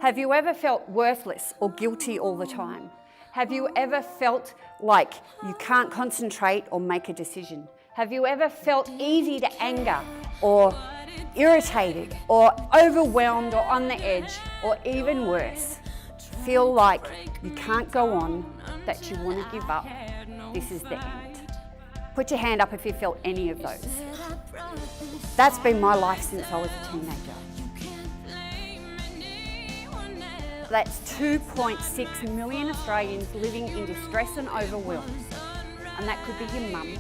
Have you ever felt worthless or guilty all the time? Have you ever felt like you can't concentrate or make a decision? Have you ever felt easy to anger or irritated or overwhelmed or on the edge, or even worse, feel like you can't go on, that you want to give up? This is the end. Put your hand up if you felt any of those. That's been my life since I was a teenager. That's 2.6 million Australians living in distress and overwhelm. And that could be your mum,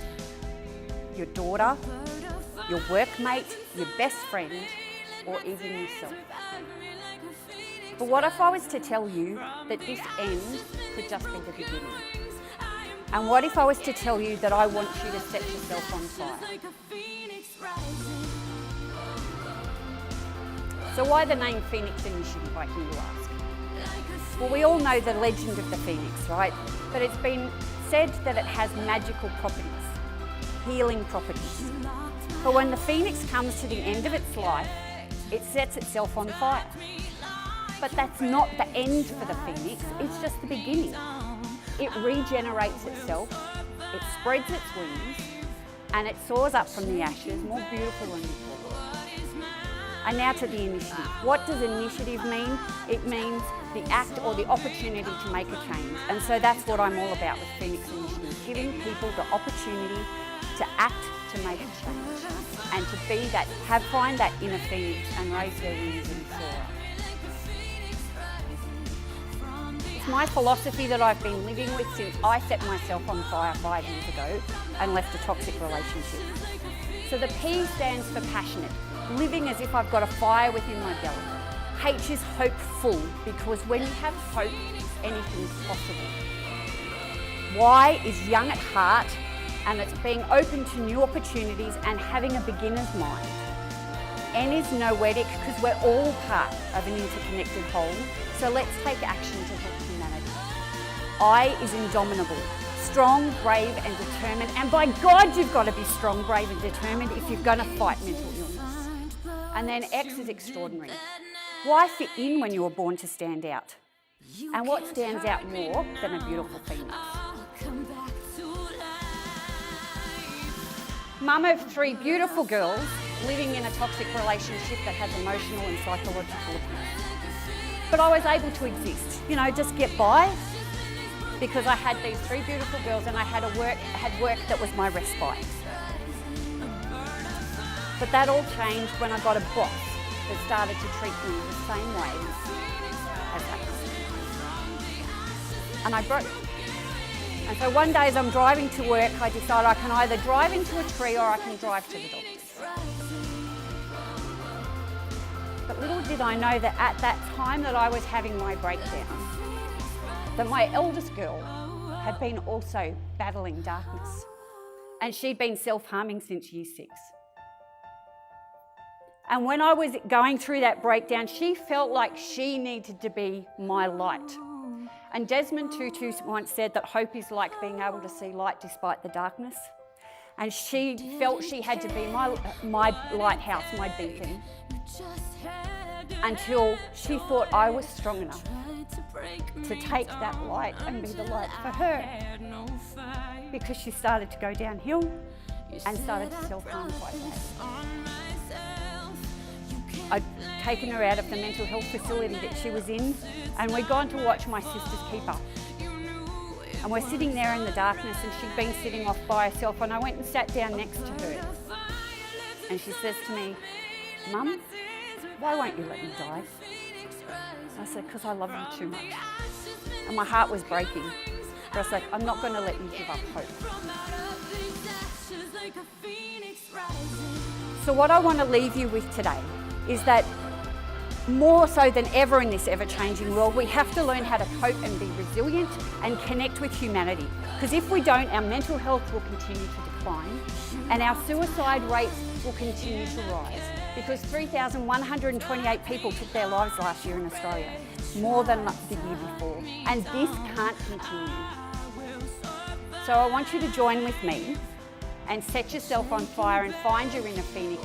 your daughter, your workmate, your best friend, or even yourself. But what if I was to tell you that this end could just be the beginning? And what if I was to tell you that I want you to set yourself on fire? So why the name Phynix Initiative, I hear you ask? Well, we all know the legend of the Phoenix, right? But it's been said that it has magical properties, healing properties. But when the Phoenix comes to the end of its life, it sets itself on fire. But that's not the end for the Phoenix, it's just the beginning. It regenerates itself, it spreads its wings, and it soars up from the ashes more beautiful than before. And now to the initiative. What does initiative mean? It means the act or the opportunity to make a change. And so that's what I'm all about with Phynix Initiative, giving people the opportunity to act to make a change and to be that, find that inner Phoenix and raise their wings and soar. It's my philosophy that I've been living with since I set myself on fire 5 years ago and left a toxic relationship. So the P stands for passionate, living as if I've got a fire within my belly. H is hopeful, because when you have hope, anything's possible. Y is young at heart, and it's being open to new opportunities and having a beginner's mind. N is noetic, because we're all part of an interconnected whole, so let's take action to help humanity. I is indomitable, strong, brave and determined, and by God you've got to be strong, brave and determined if you're going to fight mental illness. And then X is extraordinary. Why fit in when you were born to stand out? And what stands out more than a beautiful phoenix? Mum of 3 beautiful girls living in a toxic relationship that has emotional and psychological abuse. But I was able to exist, just get by, because I had these 3 beautiful girls and I had work that was my respite. But that all changed when I got a boss that started to treat me the same way as that. And I broke. And so one day as I'm driving to work, I decided I can either drive into a tree or I can drive to the doctors. But little did I know that at that time that I was having my breakdown, that my eldest girl had been also battling darkness. And she'd been self-harming since year 6. And when I was going through that breakdown, she felt like she needed to be my light. And Desmond Tutu once said that hope is like being able to see light despite the darkness. And she felt she had to be my lighthouse, my beacon, until she thought I was strong enough to take that light and be the light for her. Because she started to go downhill and started to self-harm quite bad. I'd taken her out of the mental health facility that she was in, and we'd gone to watch my sister's keeper. And we're sitting there in the darkness, and she'd been sitting off by herself, and I went and sat down next to her. And she says to me, "Mum, why won't you let me die?" I said, "Because I love you too much." And my heart was breaking. But I was like, "I'm not going to let you give up hope." So what I want to leave you with today is that more so than ever in this ever-changing world, we have to learn how to cope and be resilient and connect with humanity. Because if we don't, our mental health will continue to decline and our suicide rates will continue to rise. Because 3,128 people took their lives last year in Australia, more than the year before. And this can't continue. So I want you to join with me and set yourself on fire and find your inner Phoenix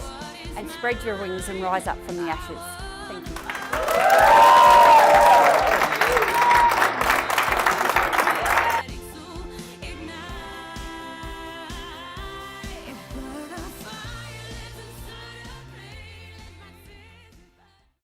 and spread your wings and rise up from the ashes. Thank you.